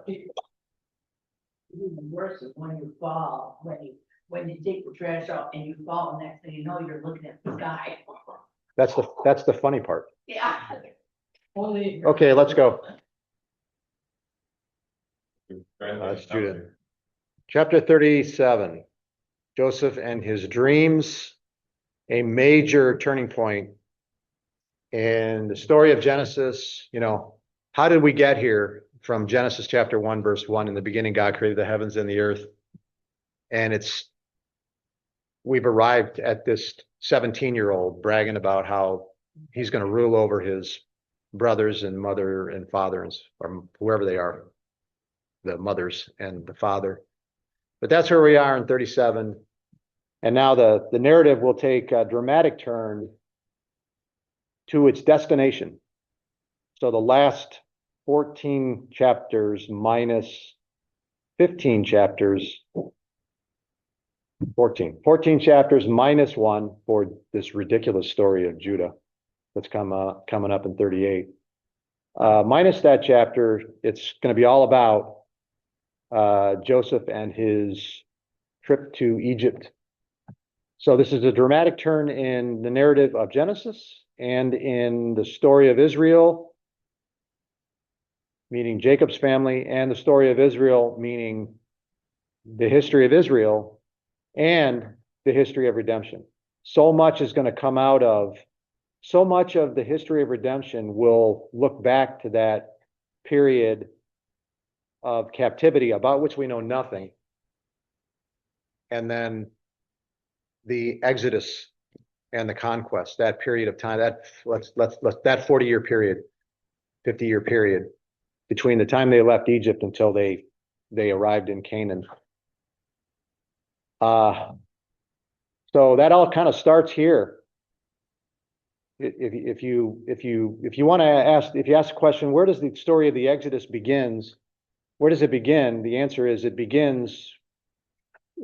Even worse is when you fall, when you take the trash out and you fall, and next thing you know, you're looking at the sky. That's the funny part. Yeah. Okay, let's go. That's Judah. Chapter 37, Joseph and his dreams, a major turning point in the story of Genesis. You know, how did we get here from Genesis chapter 1, verse 1? In the beginning, God created the heavens and the earth. And we've arrived at this 17-year-old bragging about how he's going to rule over his brothers and mother and father, or whoever they are, the mothers and the father. But that's where we are in 37. And now the narrative will take a dramatic turn to its destination. So the last 14 chapters minus 15 chapters, 14 chapters minus 1 for this ridiculous story of Judah that's coming up in 38. Minus that chapter, it's going to be all about Joseph and his trip to Egypt. So this is a dramatic turn in the narrative of Genesis and in the story of Israel, meaning Jacob's family, and the story of Israel, meaning the history of Israel and the history of redemption. So much is going to come out of, so much of the history of redemption will look back to that period of captivity about which we know nothing. And then the Exodus and the conquest, that period of time, that 40-year period, 50-year period between the time they left Egypt until they arrived in Canaan. So that all kind of starts here. If you want to ask, if you ask the question, where does the story of the Exodus begins? Where does it begin? The answer is it begins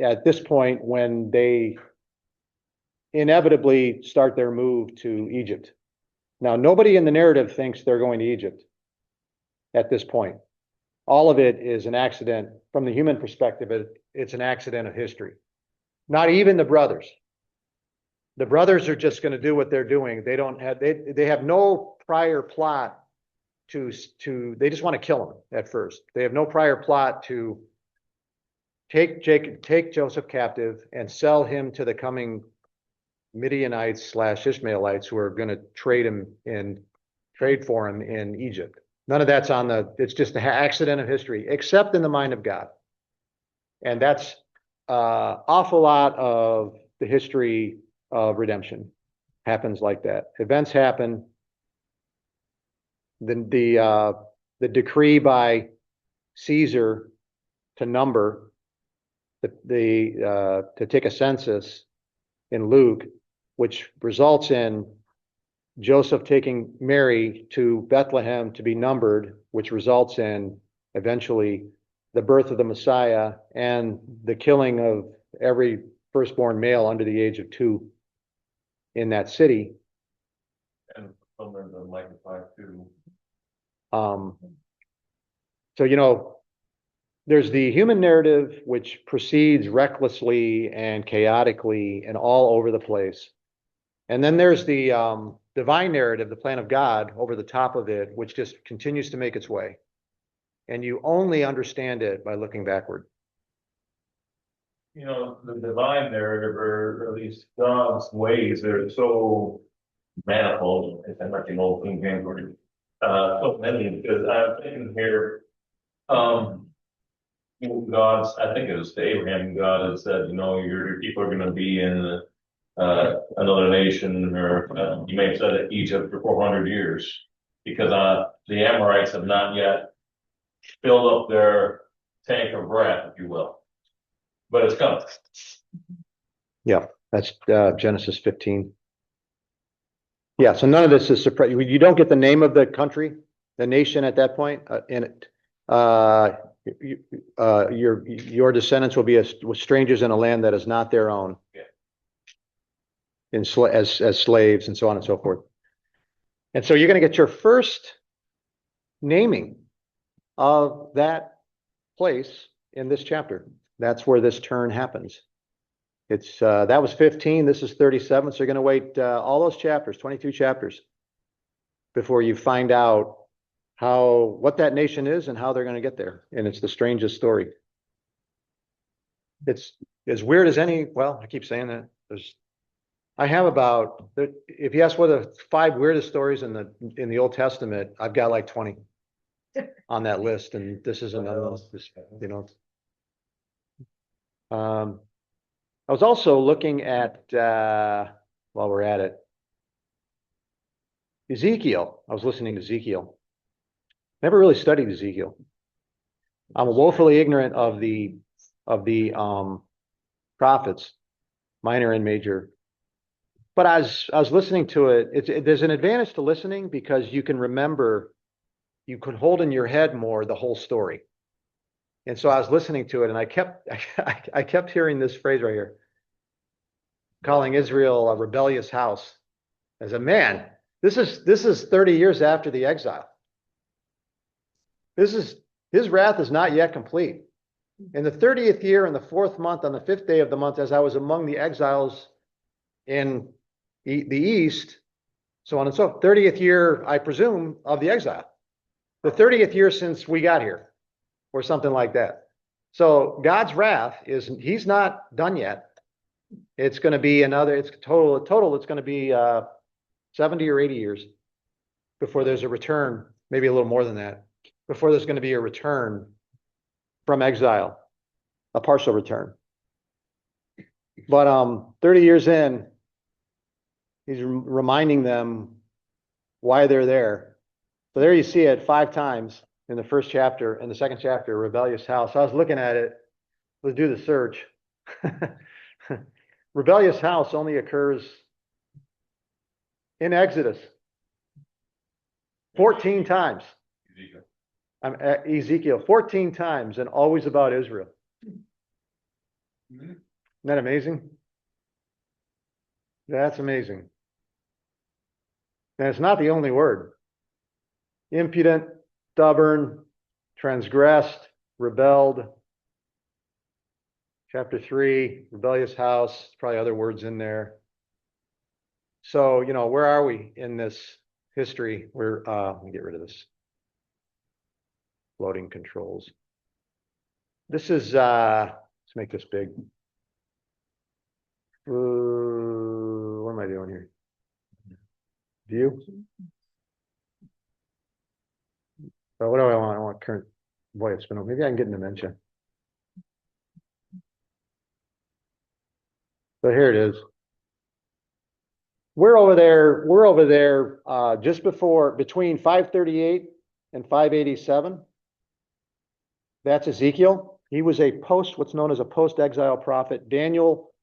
at this point when they inevitably start their move to Egypt. Now, nobody in the narrative thinks they're going to Egypt at this point. All of it is an accident. From the human perspective, it's an accident of history. Not even the brothers. The brothers are just going to do what they're doing. They have no prior plot to they just want to kill him at first. They have no prior plot to take Joseph captive and sell him to the coming Midianites / Ishmaelites who are going to trade for him in Egypt. None of that's it's just an accident of history, except in the mind of God. And that's an awful lot of the history of redemption happens like that. Events happen. The decree by Caesar to number to take a census in Luke, which results in Joseph taking Mary to Bethlehem to be numbered, which results in eventually the birth of the Messiah and the killing of every firstborn male under the age of 2 in that city. And somewhere in the Micah 5:2. So, there's the human narrative, which proceeds recklessly and chaotically and all over the place. And then there's the divine narrative, the plan of God over the top of it, which just continues to make its way. And you only understand it by looking backward. The divine narrative, or at least God's ways, they're so manifold. It's like an old King James word. So many, because I'm thinking here, I think it was to Abraham, God had said, your people are going to be in another nation, or you may have said Egypt for 400 years, because the Amorites have not yet filled up their tank of wrath, if you will. But it's coming. Yeah, that's Genesis 15. Yeah, so none of this is surprise. You don't get the name of the country, the nation at that point in it. Your descendants will be strangers in a land that is not their own. Yeah. As slaves and so on and so forth. And so you're going to get your first naming of that place in this chapter. That's where this turn happens. It's, that was 15, this is 37, so you're gonna wait, all those chapters, 22 chapters, before you find out what that nation is and how they're gonna get there, and it's the strangest story. It's as weird as any, well, I keep saying that, I have about, if you ask what the 5 weirdest stories in the Old Testament, I've got like 20 on that list, and this is another one, you know. I was also looking at, while we're at it, Ezekiel. I was listening to Ezekiel. Never really studied Ezekiel. I'm woefully ignorant of the prophets, minor and major. But I was listening to it. There's an advantage to listening because you can remember, you can hold in your head more the whole story. And so I was listening to it, and I kept hearing this phrase right here, calling Israel a rebellious house. As a man, this is 30 years after the exile. His wrath is not yet complete. In the 30th year, in the 4th month, on the 5th day of the month, as I was among the exiles in the east, so on and so forth. 30th year, I presume, of the exile. The 30th year since we got here, or something like that. So God's wrath he's not done yet. It's going to be it's total, it's going to be 70 or 80 years before there's a return, maybe a little more than that, before there's going to be a return from exile, a partial return. But 30 years in, he's reminding them why they're there. So there you see it 5 times in the first chapter. In the second chapter, rebellious house. I was looking at it. Let's do the search. Rebellious house only occurs in Exodus 14 times. Ezekiel 14 times, and always about Israel. Isn't that amazing? That's amazing. And it's not the only word. Impudent, stubborn, transgressed, rebelled. Chapter 3, rebellious house, probably other words in there. So, where are we in this history? Let me get rid of this. Loading controls. This is, let's make this big. What am I doing here? View? So what do I want? I want current, boy, it's been, maybe I can get in dementia. So here it is. We're over there, just between 538 and 587. That's Ezekiel. He was what's known as a post-exile prophet. Daniel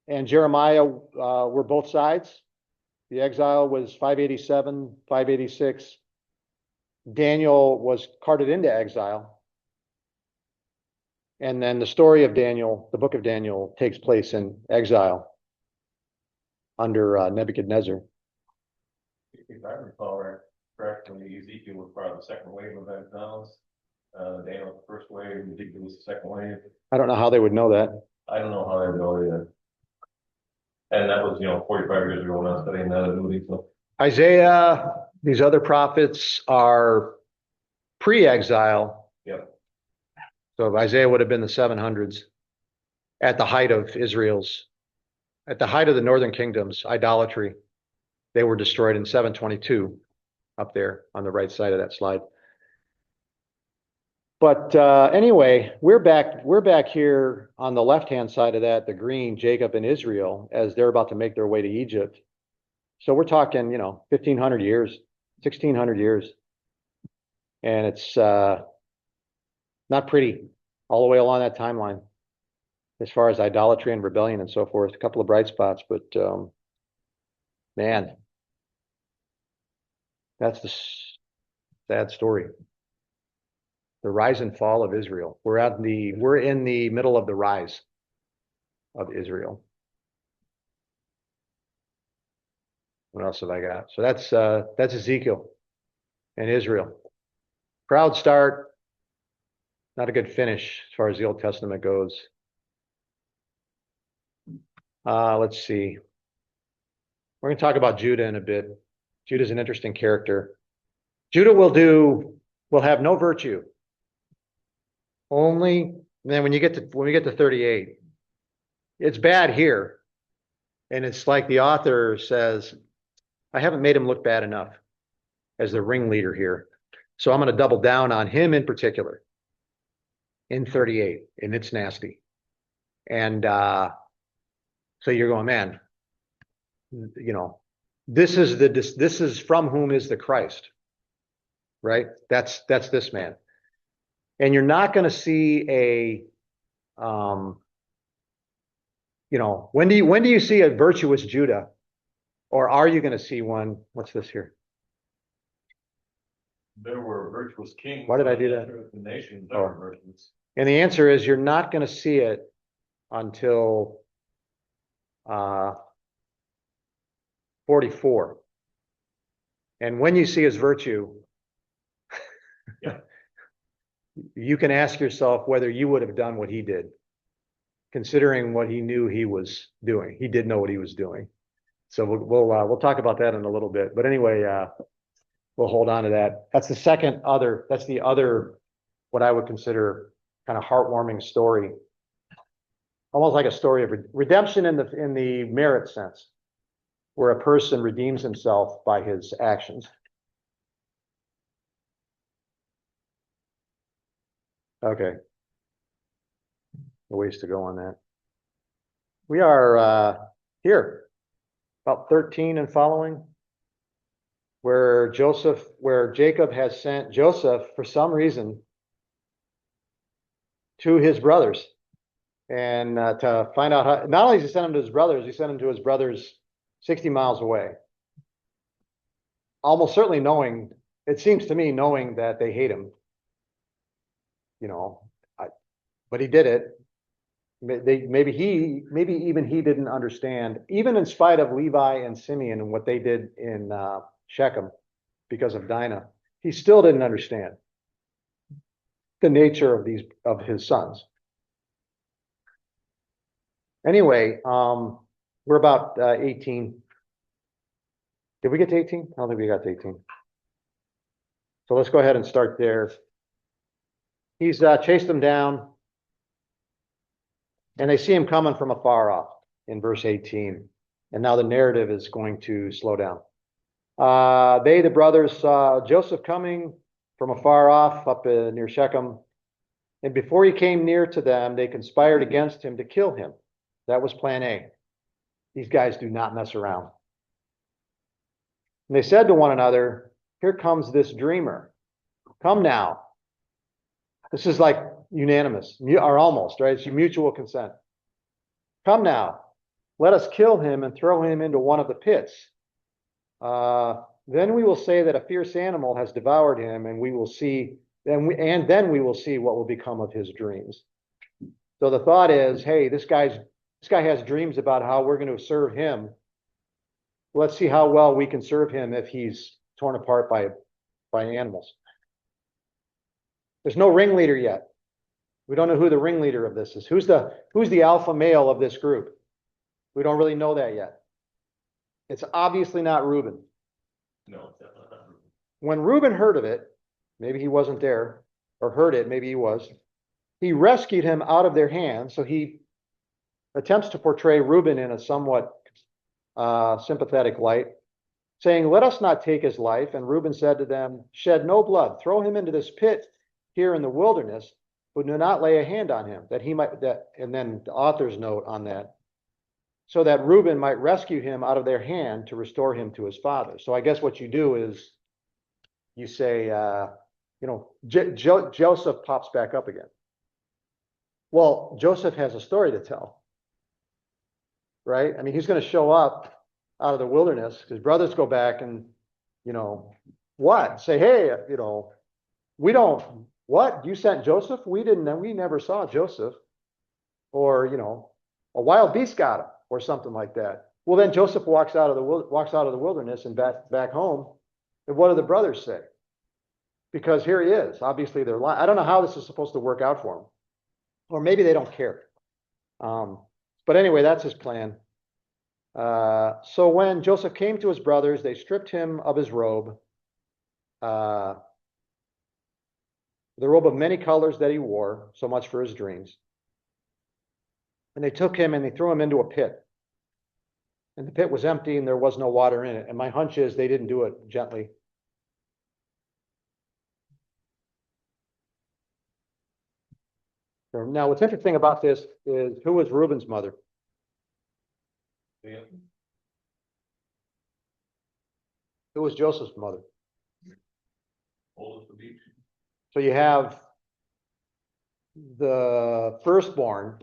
and Jeremiah were both sides. The exile was 587, 586. Daniel was carted into exile. And then the story of Daniel, the book of Daniel, takes place in exile under Nebuchadnezzar. If I recall correctly, Ezekiel was part of the second wave of exiles. Daniel was the first wave, Ezekiel was the second wave. I don't know how they would know that. I don't know how they would know either. And that was, 45 years ago when I was studying that movie. So Isaiah, these other prophets are pre-exile. Yep. So Isaiah would have been the 700s at the height of at the height of the northern kingdom's idolatry. They were destroyed in 722 up there on the right side of that slide. But anyway, we're back here on the left-hand side of that, the green, Jacob and Israel, as they're about to make their way to Egypt. So we're talking, 1,500 years, 1,600 years. And it's not pretty all the way along that timeline as far as idolatry and rebellion and so forth. A couple of bright spots, but man, that's the sad story. The rise and fall of Israel. We're in the middle of the rise of Israel. What else have I got? So that's Ezekiel and Israel. Proud start. Not a good finish as far as the Old Testament goes. Let's see. We're going to talk about Judah in a bit. Judah's an interesting character. Judah will have no virtue. Only, and then when we get to 38, it's bad here. And it's like the author says, I haven't made him look bad enough as the ringleader here. So I'm going to double down on him in particular in 38, and it's nasty. And so you're going, man, you know, this is from whom is the Christ, right? That's this man. And you're not going to see a, you know, when do you see a virtuous Judah? Or are you going to see one? What's this here? There were virtuous kings. Why did I do that? The nations Oh. are virtuous. And the answer is you're not going to see it until 44. And when you see his virtue, Yeah. you can ask yourself whether you would have done what he did, considering what he knew he was doing. He did know what he was doing. So we'll talk about that in a little bit. But anyway, we'll hold on to that. That's the other, what I would consider kind of heartwarming story. Almost like a story of redemption in the merit sense, where a person redeems himself by his actions. Okay. A ways to go on that. We are here, about 13 and following, where Jacob has sent Joseph for some reason to his brothers. And to find out how, not only does he send him to his brothers, he sent him to his brothers 60 miles away. Almost certainly knowing, it seems to me, knowing that they hate him. You know, but he did it. Maybe even he didn't understand, even in spite of Levi and Simeon and what they did in Shechem because of Dinah, he still didn't understand the nature of his sons. Anyway, we're about 18. Did we get to 18? I don't think we got to 18. So let's go ahead and start there. He's chased them down, and they see him coming from afar off in verse 18. And now the narrative is going to slow down. The brothers, saw Joseph coming from afar off up near Shechem. And before he came near to them, they conspired against him to kill him. That was plan A. These guys do not mess around. And they said to one another, here comes this dreamer. Come now. This is like unanimous, or almost, right? It's mutual consent. Come now. Let us kill him and throw him into one of the pits. Then we will say that a fierce animal has devoured him, and we will see, then we will see what will become of his dreams. So the thought is, hey, this guy has dreams about how we're going to serve him. Let's see how well we can serve him if he's torn apart by animals. There's no ringleader yet. We don't know who the ringleader of this is. Who's the alpha male of this group? We don't really know that yet. It's obviously not Reuben. No, it's definitely not. When Reuben heard of it, maybe he wasn't there, or heard it, maybe he was, he rescued him out of their hands. So he attempts to portray Reuben in a somewhat sympathetic light, saying, let us not take his life. And Reuben said to them, shed no blood, throw him into this pit here in the wilderness, but do not lay a hand on him, that he might, and then the author's note on that, so that Reuben might rescue him out of their hand to restore him to his father. So I guess what you do is you say, Joseph pops back up again. Well, Joseph has a story to tell, right? I mean, he's going to show up out of the wilderness. His brothers go back and, say, hey, what? You sent Joseph? We never saw Joseph. Or, a wild beast got him, or something like that. Well, then Joseph walks out of the wilderness and back home. And what do the brothers say? Because here he is, obviously they're lying. I don't know how this is supposed to work out for him. Or maybe they don't care. But anyway, that's his plan. So when Joseph came to his brothers, they stripped him of his robe, the robe of many colors that he wore, so much for his dreams. And they took him and they threw him into a pit. And the pit was empty and there was no water in it. And my hunch is they didn't do it gently. Now, what's interesting about this is who was Reuben's mother? Yeah. Who was Joseph's mother? Old as the beach. So you have the firstborn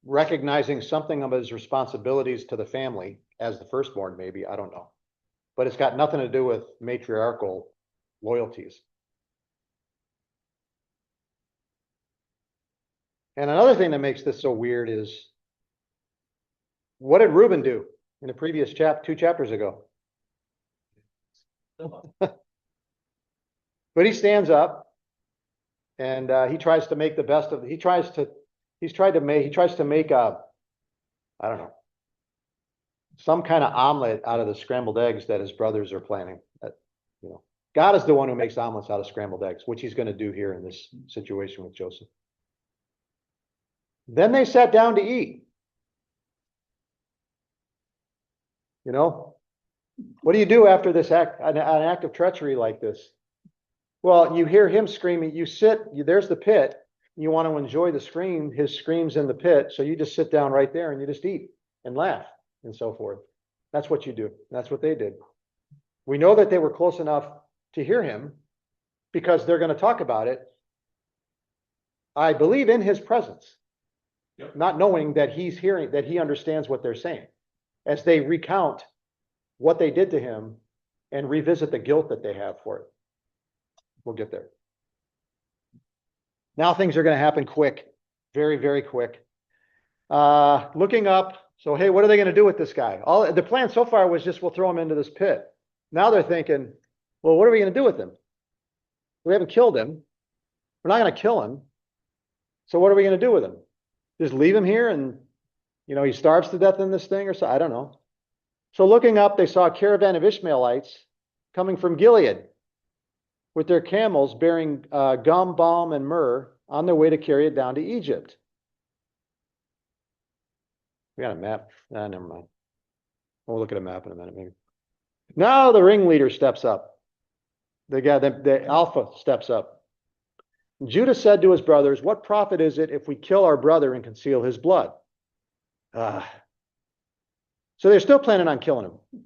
recognizing something of his responsibilities to the family as the firstborn, maybe, I don't know. But it's got nothing to do with matriarchal loyalties. And another thing that makes this so weird is, what did Reuben do in the previous 2 chapters ago? But he stands up and he tries to make the best of, he tries to make a, I don't know, some kind of omelet out of the scrambled eggs that his brothers are planning. God is the one who makes omelets out of scrambled eggs, which he's going to do here in this situation with Joseph. Then they sat down to eat. What do you do after this act, an act of treachery like this? Well, you hear him screaming, there's the pit. You want to enjoy his screams in the pit. So you just sit down right there and you just eat and laugh and so forth. That's what you do. That's what they did. We know that they were close enough to hear him because they're going to talk about it, I believe, in his presence. Yep. Not knowing that he's hearing, that he understands what they're saying, as they recount what they did to him and revisit the guilt that they have for it. We'll get there. Now things are going to happen quick, very, very quick. Looking up, so hey, what are they going to do with this guy? The plan so far was just, we'll throw him into this pit. Now they're thinking, well, what are we going to do with him? We haven't killed him. We're not going to kill him. So what are we going to do with him? Just leave him here and, he starves to death in this thing or so? I don't know. So looking up, they saw a caravan of Ishmaelites coming from Gilead with their camels bearing gum, balm, and myrrh on their way to carry it down to Egypt. We got a map. Never mind. We'll look at a map in a minute, maybe. Now the ringleader steps up. The alpha steps up. Judah said to his brothers, what profit is it if we kill our brother and conceal his blood? So they're still planning on killing him.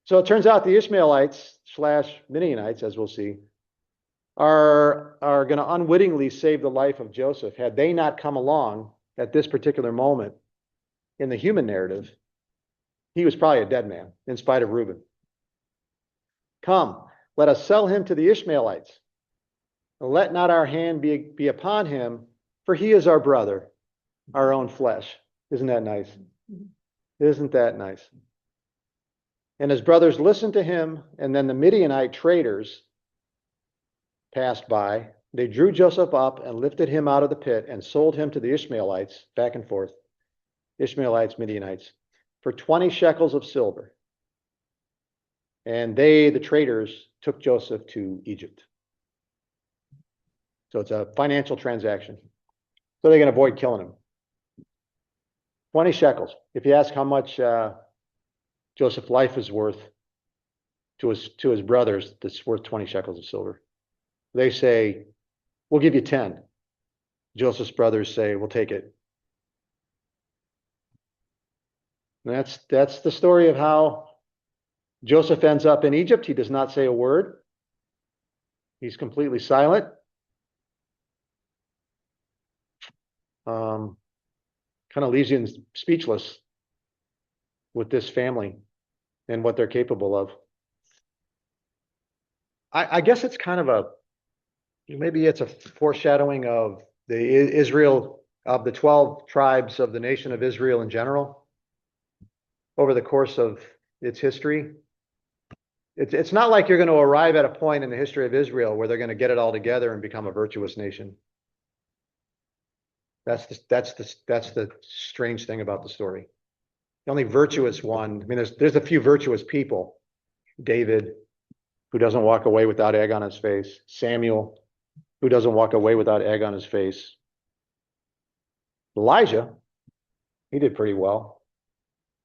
So it turns out the Ishmaelites / Midianites, as we'll see, are going to unwittingly save the life of Joseph. Had they not come along at this particular moment in the human narrative, he was probably a dead man in spite of Reuben. Come, let us sell him to the Ishmaelites. Let not our hand be upon him, for he is our brother, our own flesh. Isn't that nice? Isn't that nice? And his brothers listened to him, and then the Midianite traders passed by. They drew Joseph up and lifted him out of the pit and sold him to the Ishmaelites, back and forth, Ishmaelites, Midianites, for 20 shekels of silver. And the traders, took Joseph to Egypt. So it's a financial transaction. So they can avoid killing him. 20 shekels. If you ask how much Joseph's life is worth to his brothers, that's worth 20 shekels of silver. They say, we'll give you 10. Joseph's brothers say, we'll take it. And that's the story of how Joseph ends up in Egypt. He does not say a word. He's completely silent. Kind of leaves you speechless with this family and what they're capable of. I guess it's kind of maybe it's a foreshadowing of the Israel, of the 12 tribes of the nation of Israel in general over the course of its history. It's not like you're going to arrive at a point in the history of Israel where they're going to get it all together and become a virtuous nation. That's the strange thing about the story. The only virtuous one, I mean, there's a few virtuous people. David, who doesn't walk away without egg on his face. Samuel, who doesn't walk away without egg on his face. Elijah, he did pretty well.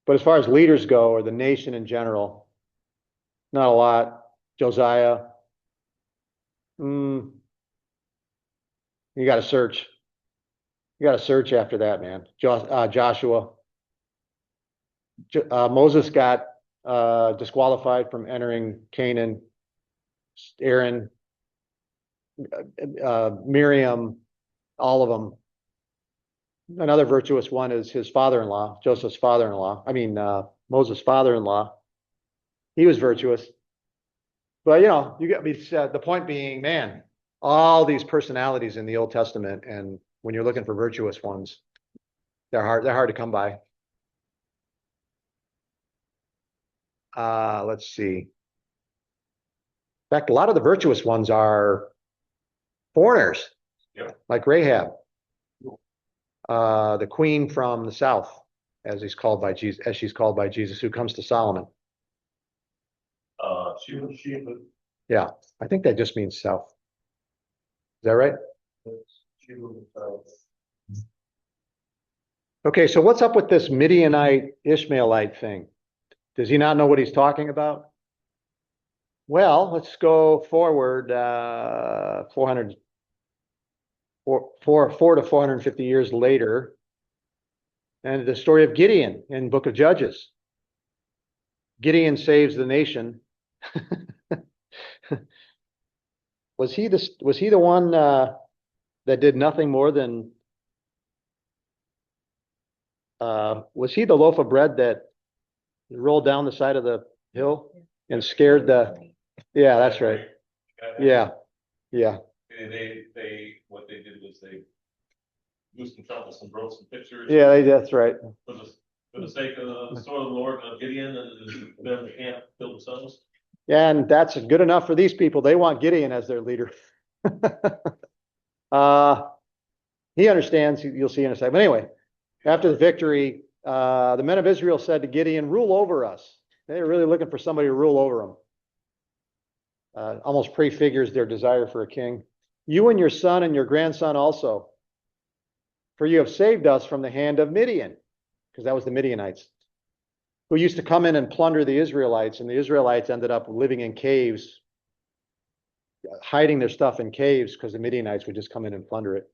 But as far as leaders go, or the nation in general, not a lot. Josiah, you got to search. You got to search after that, man. Joshua. Moses got disqualified from entering Canaan. Aaron, Miriam, all of them. Another virtuous one is his father-in-law, Joseph's father-in-law. I mean, Moses' father-in-law. He was virtuous. But, you know, you get me. The point being, man, all these personalities in the Old Testament, and when you're looking for virtuous ones, they're hard to come by. Let's see. In fact, a lot of the virtuous ones are foreigners, like Rahab, the queen from the south, as she's called by Jesus, who comes to Solomon. Yeah, I think that just means south. Is that right? Okay, so what's up with this Midianite Ishmaelite thing? Does he not know what he's talking about? Well, let's go forward 4 to 450 years later, and the story of Gideon in Book of Judges. Gideon saves the nation. Was he the one that did nothing more than was he the loaf of bread that rolled down the side of the hill and scared yeah, that's right. Yeah. What they did was they used some shovels and broke some pictures. Yeah, that's right. For the sake of the sword of the Lord of Gideon, and then they can't build themselves. Yeah, and that's good enough for these people. They want Gideon as their leader. He understands, you'll see in a second. But anyway, after the victory, the men of Israel said to Gideon, rule over us. They were really looking for somebody to rule over them. Almost prefigures their desire for a king. You and your son and your grandson also, for you have saved us from the hand of Midian, because that was the Midianites, who used to come in and plunder the Israelites, and the Israelites ended up living in caves, hiding their stuff in caves, because the Midianites would just come in and plunder it.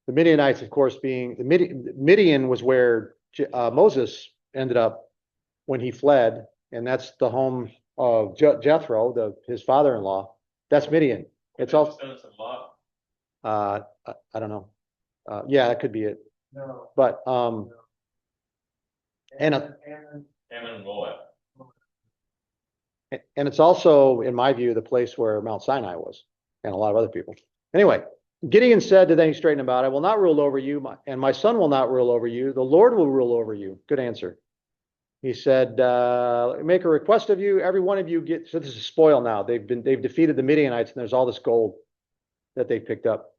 The Midianites, of course, being Midian was where Moses ended up when he fled, and that's the home of Jethro, his father-in-law. That's Midian. It's also I don't know. Yeah, that could be it. No. But Ammon and Moab. and it's also, in my view, the place where Mount Sinai was, and a lot of other people. Anyway, Gideon said to them, straighten about, I will not rule over you, and my son will not rule over you. The Lord will rule over you. Good answer. He said, make a request of you. Every one of you get, so this is spoil now. They've defeated the Midianites, and there's all this gold that they picked up.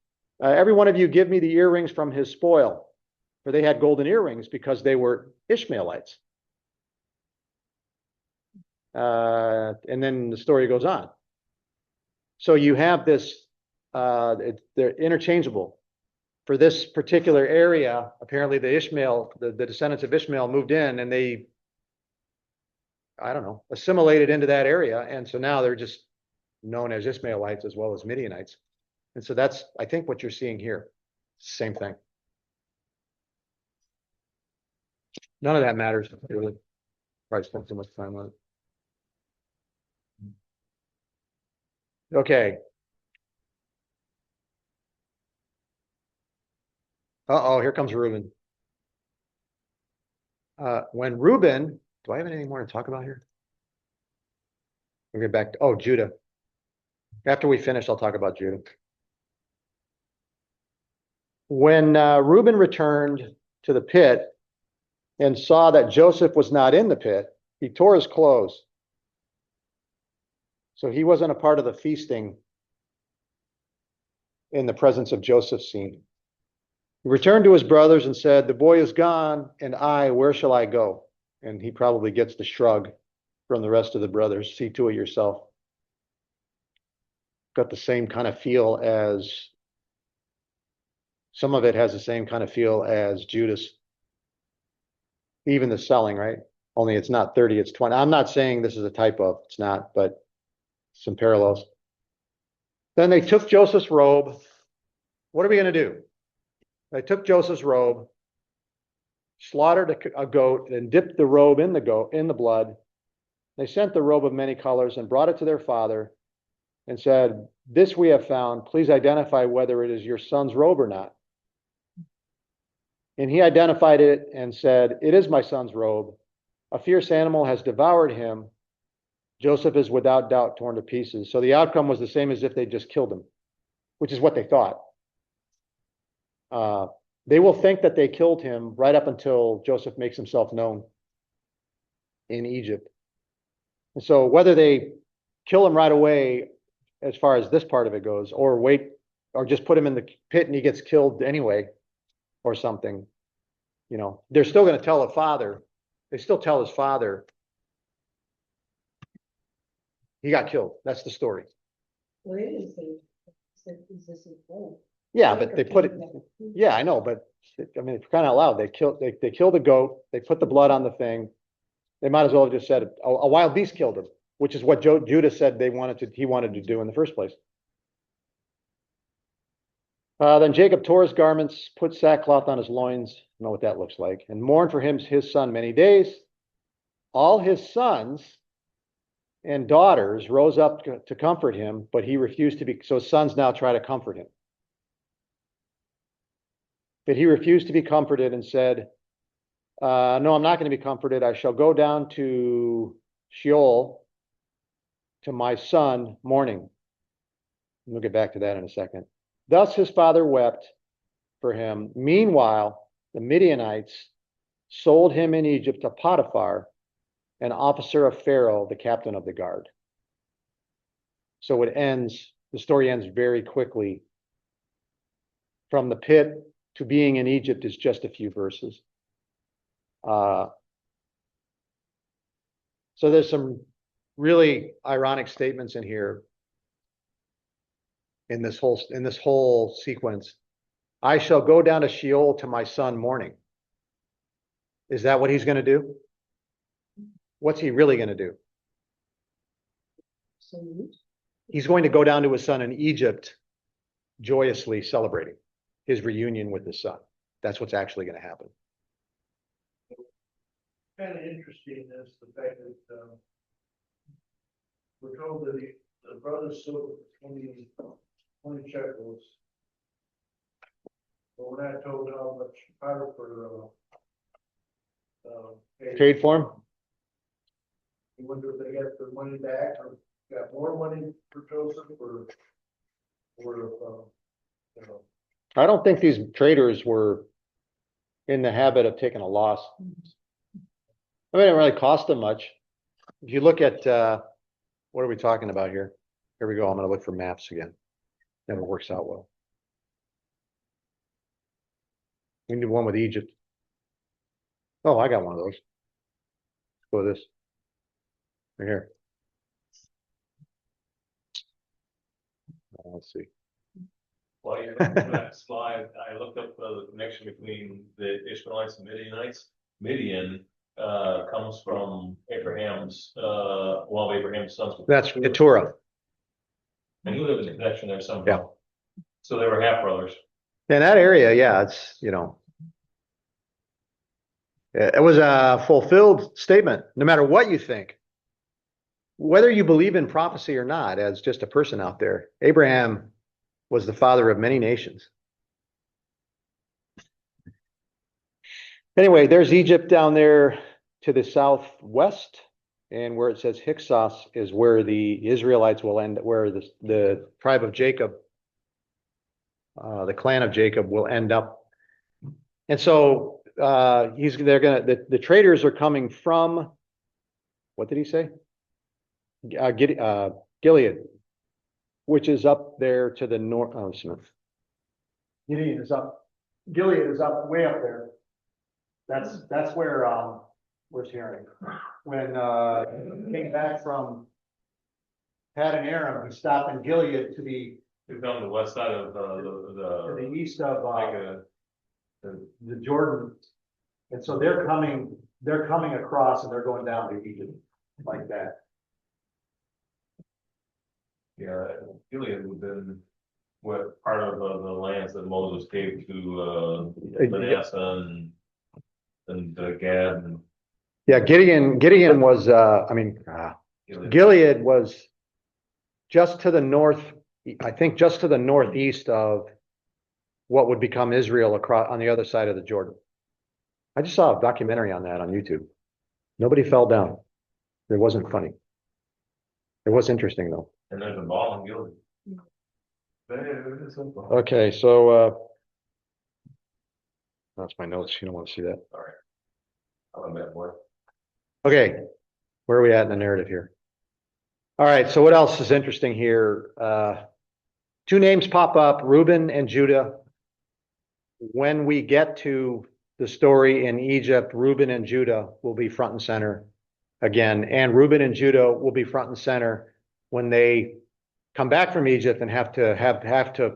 Every one of you give me the earrings from his spoil. For they had golden earrings because they were Ishmaelites. And then the story goes on. So you have this, they're interchangeable. For this particular area, apparently the descendants of Ishmael moved in, and they, I don't know, assimilated into that area. And so now they're just known as Ishmaelites as well as Midianites. And so that's, I think, what you're seeing here. Same thing. None of that matters, really. Probably spent too much time on it. Okay. Uh-oh, here comes Reuben. When Reuben, do I have anything more to talk about here? We'll get back to, Judah. After we finish, I'll talk about Judah. When Reuben returned to the pit and saw that Joseph was not in the pit, he tore his clothes. So he wasn't a part of the feasting in the presence of Joseph's scene. He returned to his brothers and said, "The boy is gone, and where shall I go?" And he probably gets the shrug from the rest of the brothers. See to it yourself. Got the same kind of feel as, some of it has the same kind of feel as Judas. Even the selling, right? Only it's not 30, it's 20. I'm not saying this is a typo, it's not, but some parallels. Then they took Joseph's robe. What are we going to do? They took Joseph's robe, slaughtered a goat, and dipped the robe in the blood. They sent the robe of many colors and brought it to their father and said, "This we have found. Please identify whether it is your son's robe or not." And he identified it and said, "It is my son's robe. A fierce animal has devoured him. Joseph is without doubt torn to pieces." So the outcome was the same as if they just killed him, which is what they thought. They will think that they killed him right up until Joseph makes himself known in Egypt. And so whether they kill him right away, as far as this part of it goes, or wait, or just put him in the pit and he gets killed anyway, or something, they're still going to tell the father. They still tell his father he got killed. That's the story. Well, it is is this his role? Yeah, but they put it. Yeah, I know, but I mean, it's kind of loud. They killed a goat. They put the blood on the thing. They might as well have just said a wild beast killed him, which is what Judas said he wanted to do in the first place. Then Jacob tore his garments, put sackcloth on his loins. I know what that looks like, and mourned for him his son many days. All his sons and daughters rose up to comfort him, but he refused to be. So his sons now try to comfort him. But he refused to be comforted and said, "No, I'm not going to be comforted. I shall go down to Sheol to my son mourning." We'll get back to that in a second. Thus his father wept for him. Meanwhile, the Midianites sold him in Egypt to Potiphar, an officer of Pharaoh, the captain of the guard. So the story ends very quickly. From the pit to being in Egypt is just a few verses. So there's some really ironic statements in here in this whole sequence. I shall go down to Sheol to my son mourning. Is that what he's going to do? What's he really going to do? He's going to go down to his son in Egypt, joyously celebrating his reunion with his son. That's what's actually going to happen. Kind of interesting is the fact that we're told that the brothers sold 20 shekels. But we're not told how much Potiphar Paid for him? I wonder if they got their money back or got more money for Joseph or I don't think these traders were in the habit of taking a loss. I mean, it didn't really cost them much. If you look at, what are we talking about here? Here we go. I'm going to look for maps again. Never works out well. We need one with Egypt. Oh, I got one of those. Let's go with this. Right here. Let's see. While you're looking at that slide, I looked up the connection between the Ishmaelites and Midianites. Midian comes from Abraham's, one of Abraham's sons. That's Keturah. And he lived in the connection there somehow. Yeah. So they were half brothers. In that area, yeah, it's, it was a fulfilled statement, no matter what you think. Whether you believe in prophecy or not, as just a person out there, Abraham was the father of many nations. Anyway, there's Egypt down there to the southwest, and where it says Hyksos is where the Israelites will end, where the tribe of Jacob, the clan of Jacob will end up. And so the traders are coming from, what did he say? Gilead, which is up there to the north, oh, Smith. Gideon is up, Gilead is up, way up there. That's where, where's Herring? When, came back from Paddan Aram, he stopped in Gilead to the, It's on the west side of, to the east of, like the Jordan. And so they're coming across and they're going down to Egypt like that. yeah, Gilead would have been what part of the lands that Moses gave to, Manasseh and Gad and Yeah, Gideon was, Gilead. Gilead was just to the north, I think just to the northeast of what would become Israel across on the other side of the Jordan. I just saw a documentary on that on YouTube. Nobody fell down. It wasn't funny. It was interesting though. And there's a ball in Gilead. Very simple. Okay, so that's my notes. You don't want to see that. Sorry. I'm a bad boy. Okay, where are we at in the narrative here? All right, so what else is interesting here? Two names pop up, Reuben and Judah. When we get to the story in Egypt, Reuben and Judah will be front and center again, and Reuben and Judah will be front and center when they come back from Egypt and have to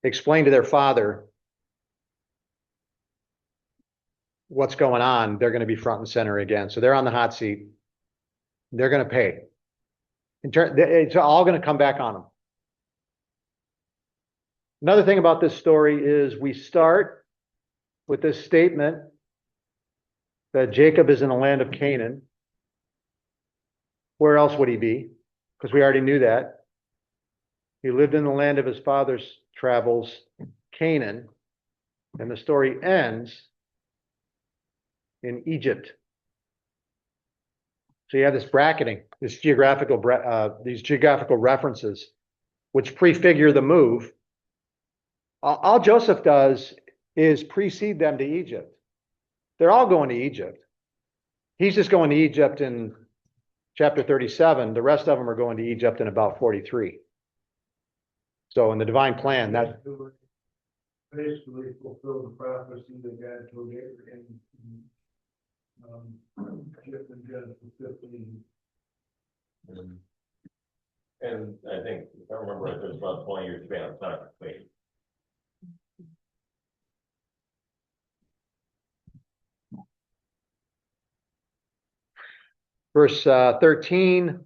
explain to their father what's going on. They're going to be front and center again. So they're on the hot seat. They're going to pay. It's all going to come back on them. Another thing about this story is we start with this statement that Jacob is in the land of Canaan. Where else would he be? Because we already knew that. He lived in the land of his father's travels, Canaan, and the story ends in Egypt. So you have this bracketing, these geographical references, which prefigure the move. All Joseph does is precede them to Egypt. They're all going to Egypt. He's just going to Egypt in chapter 37. The rest of them are going to Egypt in about 43. So in the divine plan, that basically fulfill the prophecy that God told Abraham. In Genesis 15. And I think, if I remember right, there's about 20 years span of time between. verse 13,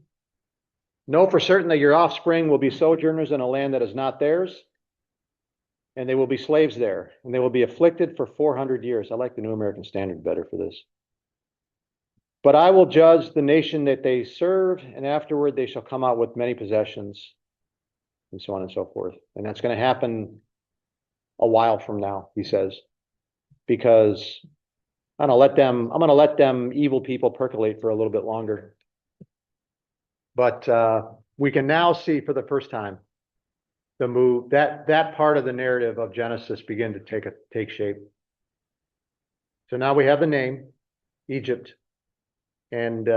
know for certain that your offspring will be sojourners in a land that is not theirs, and they will be slaves there, and they will be afflicted for 400 years. I like the New American Standard better for this. But I will judge the nation that they serve, and afterward they shall come out with many possessions, and so on and so forth. And that's going to happen a while from now, he says, because I'm going to let them evil people percolate for a little bit longer. But we can now see for the first time the move, that part of the narrative of Genesis begin to take shape. So now we have the name, Egypt. And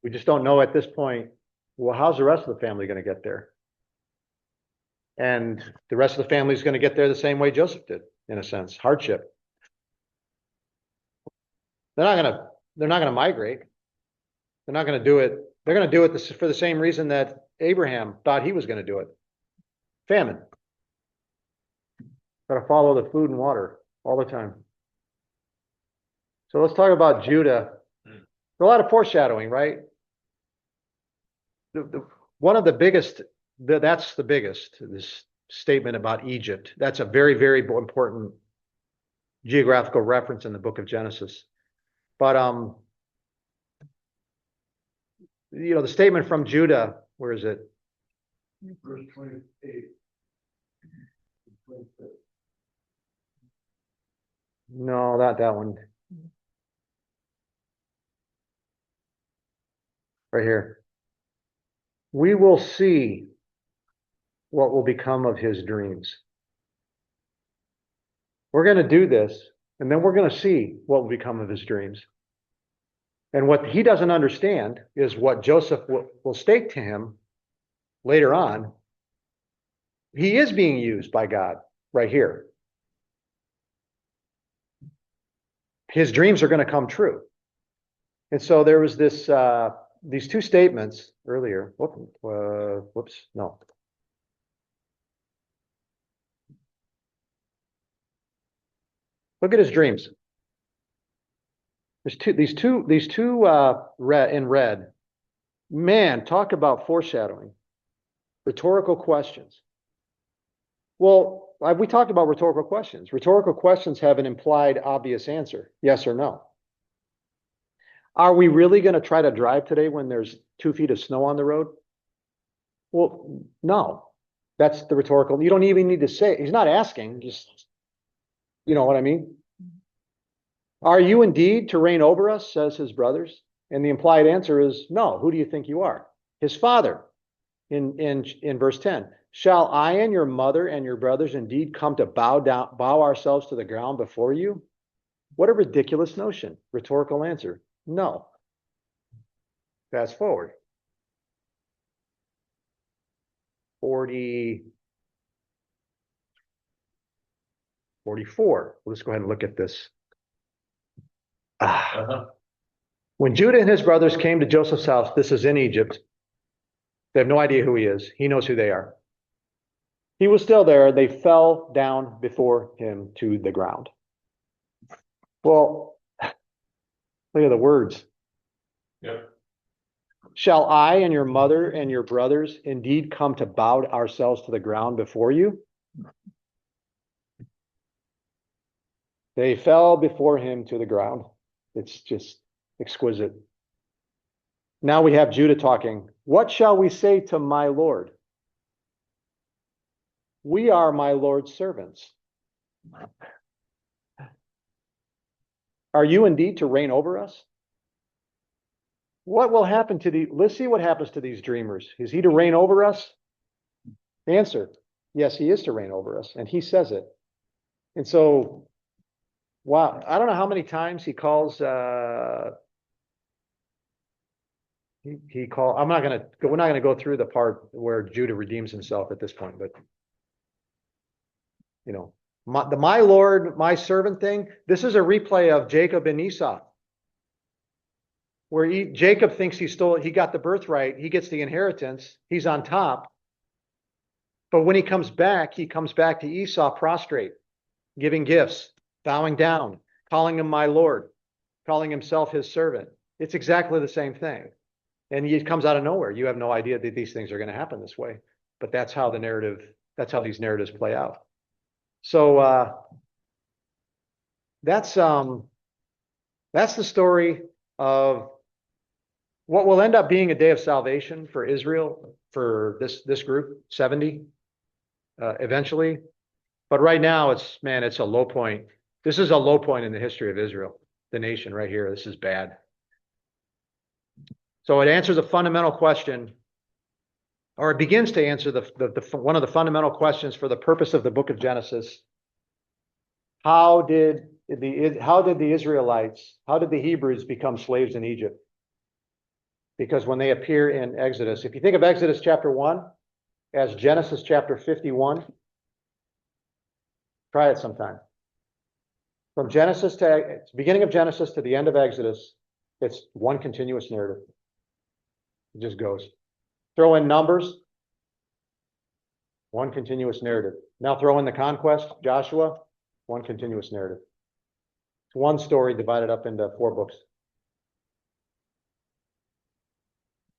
we just don't know at this point, well, how's the rest of the family going to get there? And the rest of the family is going to get there the same way Joseph did, in a sense, hardship. They're not gonna migrate. They're not gonna do it. They're gonna do it for the same reason that Abraham thought he was gonna do it. Famine. Gotta follow the food and water all the time. So let's talk about Judah. There's a lot of foreshadowing, right? One of the biggest, that's the biggest, this statement about Egypt. That's a very, very important geographical reference in the book of Genesis. But, the statement from Judah, where is it? Verse 28. No, not that one. Right here. We will see what will become of his dreams. We're going to do this. And then we're going to see what will become of his dreams. And what he doesn't understand is what Joseph will state to him later on, he is being used by God right here. His dreams are going to come true. And so there was this, these two statements earlier. Whoops, no. Look at his dreams. There's these two in red. Man, talk about foreshadowing. Rhetorical questions. Well, we talked about rhetorical questions. Rhetorical questions have an implied obvious answer, yes or no. Are we really going to try to drive today when there's 2 feet of snow on the road? Well, no. That's the rhetorical. You don't even need to say, he's not asking, just, you know what I mean? Are you indeed to reign over us, says his brothers? And the implied answer is no. Who do you think you are? His father in verse 10. Shall I and your mother and your brothers indeed come to bow ourselves to the ground before you? What a ridiculous notion. Rhetorical answer. No. Fast forward. 44. Let's go ahead and look at this. When Judah and his brothers came to Joseph's house, this is in Egypt. They have no idea who he is. He knows who they are. He was still there. They fell down before him to the ground. Well, look at the words. Yep. Shall I and your mother and your brothers indeed come to bow ourselves to the ground before you? They fell before him to the ground. It's just exquisite. Now we have Judah talking. What shall we say to my Lord? We are my Lord's servants. Are you indeed to reign over us? What will happen to let's see what happens to these dreamers. Is he to reign over us? Answer, yes, he is to reign over us. And he says it. And so, wow, I don't know how many times he calls, we're not going to go through the part where Judah redeems himself at this point, but you know, my Lord, my servant thing, this is a replay of Jacob and Esau, where Jacob thinks he got the birthright, he gets the inheritance, he's on top. But when he comes back to Esau prostrate, giving gifts, bowing down, calling him my Lord, calling himself his servant. It's exactly the same thing. And it comes out of nowhere. You have no idea that these things are going to happen this way. But that's how these narratives play out. So that's the story of what will end up being a day of salvation for Israel, for this group, 70, eventually. But right now, it's a low point. This is a low point in the history of Israel, the nation right here. This is bad. So it answers a fundamental question, or it begins to answer one of the fundamental questions for the purpose of the book of Genesis. How did the Israelites, how did the Hebrews become slaves in Egypt? Because when they appear in Exodus, if you think of Exodus chapter 1 as Genesis chapter 51, try it sometime. From Genesis to beginning of Genesis to the end of Exodus, it's one continuous narrative. It just goes. Throw in Numbers, one continuous narrative. Now throw in the conquest, Joshua, one continuous narrative. It's one story divided up into 4 books.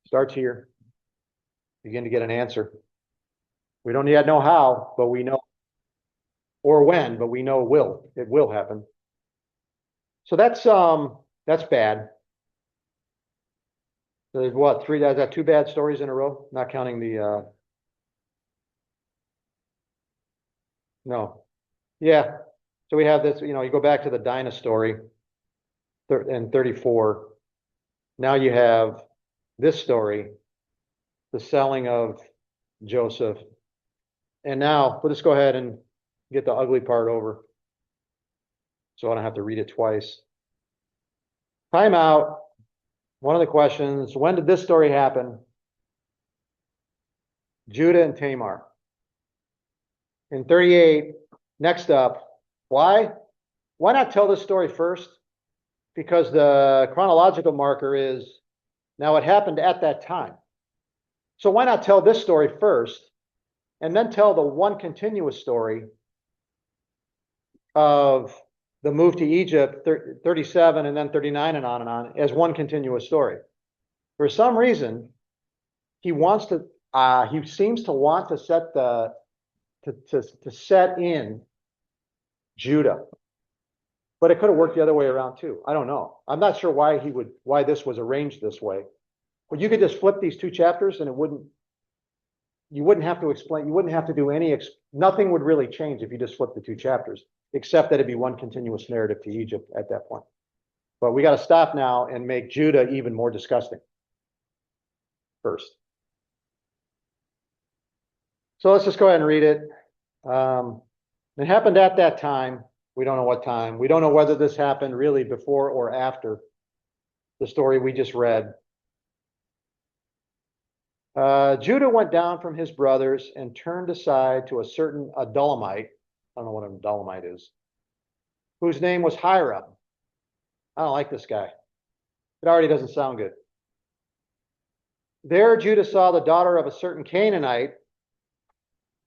Starts here. Begin to get an answer. We don't yet know how, but we know, or when, but we know it will happen. So that's bad. There's what, 3, is that 2 bad stories in a row? Not counting the, no. Yeah. So we have this, you go back to the Dinah story in 34. Now you have this story, the selling of Joseph. And now let's go ahead and get the ugly part over, so I don't have to read it twice. Time out. One of the questions, when did this story happen? Judah and Tamar. In 38, next up, why? Why not tell this story first? Because the chronological marker is now it happened at that time. So why not tell this story first and then tell the one continuous story of the move to Egypt, 37 and then 39 and on as one continuous story. For some reason, he seems to want to set to set in Judah. But it could have worked the other way around too. I don't know. I'm not sure why this was arranged this way. But you could just flip these two chapters and you wouldn't have to explain, you wouldn't have to do nothing would really change if you just flip the two chapters, except that it'd be one continuous narrative to Egypt at that point. But we got to stop now and make Judah even more disgusting first. So let's just go ahead and read it. It happened at that time. We don't know what time. We don't know whether this happened really before or after the story we just read. Judah went down from his brothers and turned aside to a certain Adullamite. I don't know what an Adullamite is. Whose name was Hiram. I don't like this guy. It already doesn't sound good. There Judah saw the daughter of a certain Canaanite.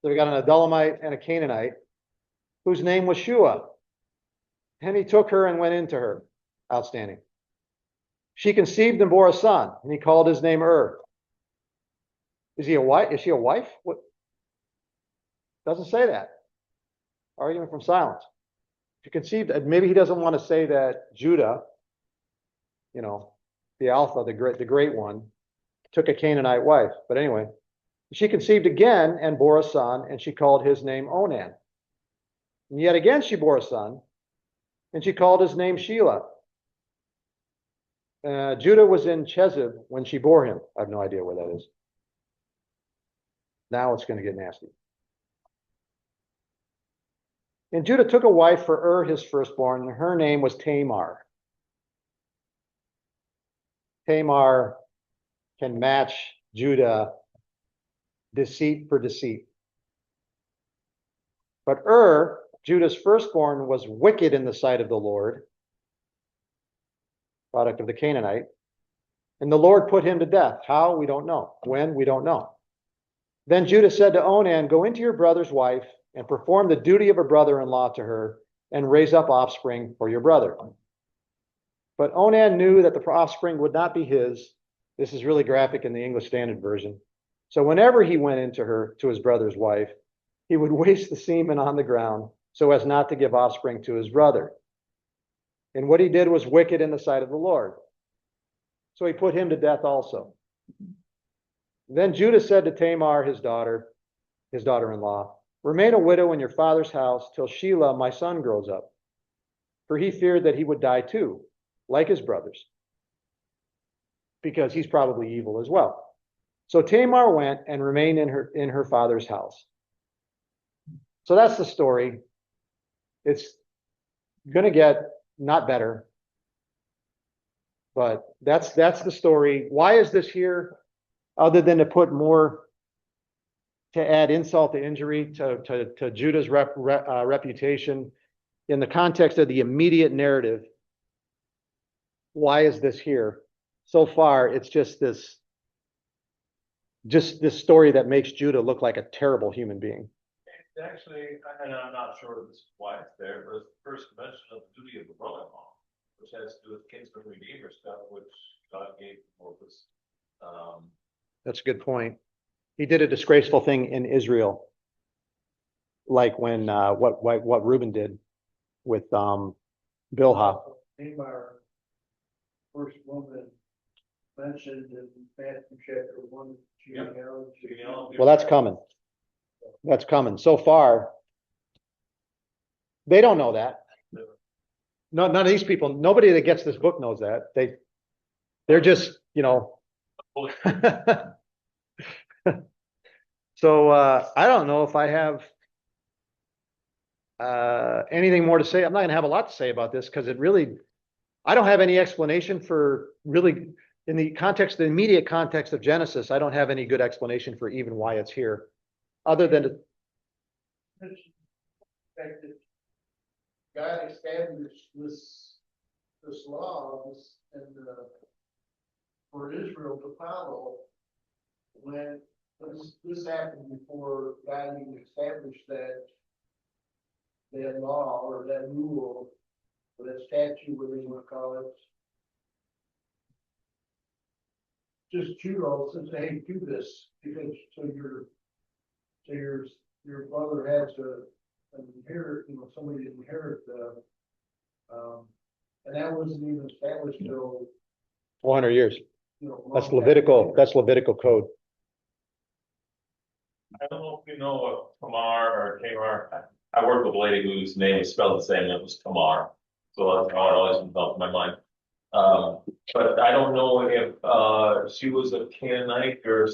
So we got an Adullamite and a Canaanite, whose name was Shua. And he took her and went into her. Outstanding. She conceived and bore a son, and he called his name Is he a wife? Is she a wife? What? Doesn't say that. Argument from silence. She conceived, maybe he doesn't want to say that Judah, the Alpha, the great one, took a Canaanite wife. But anyway, she conceived again and bore a son, and she called his name Onan. And yet again she bore a son, and she called his name Shelah. Judah was in Chezib when she bore him. I have no idea where that is. Now it's going to get nasty. And Judah took a wife for his firstborn, and her name was Tamar. Tamar can match Judah deceit for deceit. But Judah's firstborn, was wicked in the sight of the Lord, product of the Canaanite, and the Lord put him to death. How? We don't know. When? We don't know. Then Judah said to Onan, go into your brother's wife and perform the duty of a brother-in-law to her and raise up offspring for your brother. But Onan knew that the offspring would not be his. This is really graphic in the English Standard Version. So whenever he went into her, to his brother's wife, he would waste the semen on the ground so as not to give offspring to his brother. And what he did was wicked in the sight of the Lord. So he put him to death also. Then Judah said to Tamar, his daughter-in-law, remain a widow in your father's house till Shelah, my son, grows up. For he feared that he would die too, like his brothers, because he's probably evil as well. So Tamar went and remained in her father's house. So that's the story. It's going to get not better, but that's the story. Why is this here? Other than to put more, to add insult to injury to Judah's reputation in the context of the immediate narrative. Why is this here? So far, it's just this story that makes Judah look like a terrible human being. It's actually, and I'm not sure this is why it's there, but it's the first mention of the duty of the brother-in-law, which has to do with kinsman redeemer stuff, which God gave Moses. That's a good point. He did a disgraceful thing in Israel, like when what Reuben did with Bilhah. Tamar, first woman mentioned in Matthew chapter 1, genealogy. Well, that's coming. That's coming. So far, they don't know that. No, none of these people, nobody that gets this book knows that. They're just, So I don't know if I have anything more to say. I'm not going to have a lot to say about this because I don't have any explanation for really. in the context, the immediate context of Genesis, I don't have any good explanation for even why it's here. Other than, It's the fact that God established this law, for Israel to follow. When this happened before God even established that law or that rule, or that statute, whatever you wanna call it. Just Judah says, hey, do this, because your brother has an inherit, somebody to inherit and that wasn't even established till, 400 years. That's long Levitical code. I don't know if you know what Tamar or Tamar, I worked with a lady whose name was spelled the same, it was Tamar. So that's how it always comes up in my mind. But I don't know if, she was a Canaanite or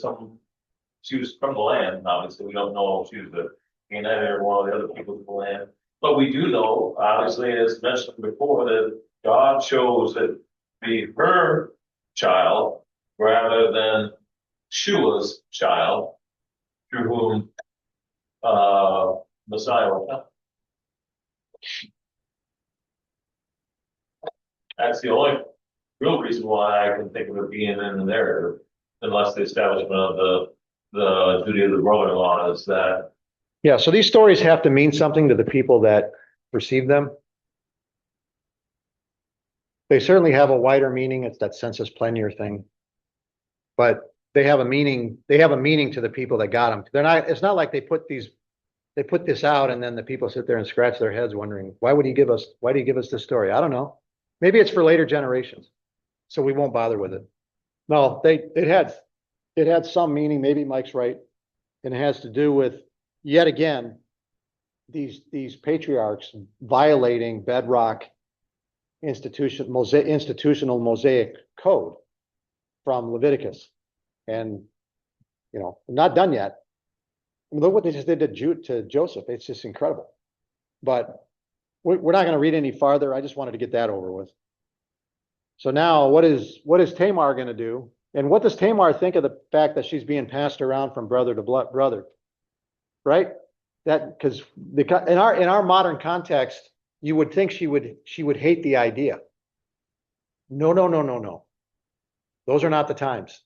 she was from the land, obviously, we don't know if she was a Canaanite or one of the other people of the land. But we do know, obviously, as mentioned before, that God chose it to be her child rather than Shua's child, through whom, Messiah will come. That's the only real reason why I can think of it being in the narrative, unless the establishment of the duty of the brother-in-law is that. Yeah, so these stories have to mean something to the people that receive them. They certainly have a wider meaning. It's that census plenure thing. But they have a meaning to the people that got them. It's not like they put this out and then the people sit there and scratch their heads wondering, why do you give us this story? I don't know. Maybe it's for later generations. So we won't bother with it. No, it had some meaning. Maybe Mike's right. And it has to do with, yet again, these patriarchs violating bedrock institutional Mosaic code from Leviticus. And, not done yet. I mean, look what they just did to Joseph. It's just incredible. But we're not going to read any farther. I just wanted to get that over with. So now what is Tamar going to do? And what does Tamar think of the fact that she's being passed around from brother to brother? Right? That because in our modern context, you would think she would hate the idea. No. Those are not the times.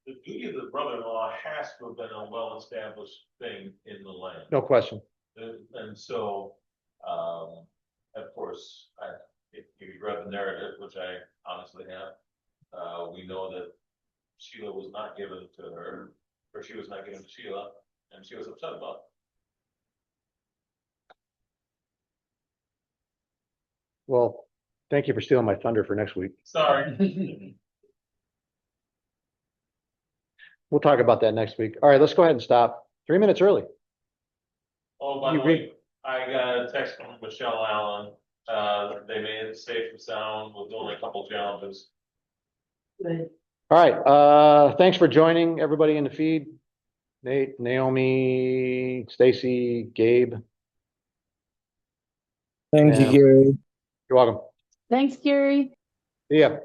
The duty of the brother-in-law has to have been a well-established thing in the land. No question. And so, of course, if you read the narrative, which I honestly have, we know that Sheila was not given to her, or she was not given to Sheila, and she was upset about it. Well, thank you for stealing my thunder for next week. Sorry. We'll talk about that next week. All right, let's go ahead and stop. 3 minutes early. Oh, by the way, I got a text from Michelle Allen. They made it safe and sound with only a couple challenges. Good. All right, thanks for joining everybody in the feed. Nate, Naomi, Stacy, Gabe. Thank you, Yeah. Gary. You're welcome. Thanks, Gary. See ya.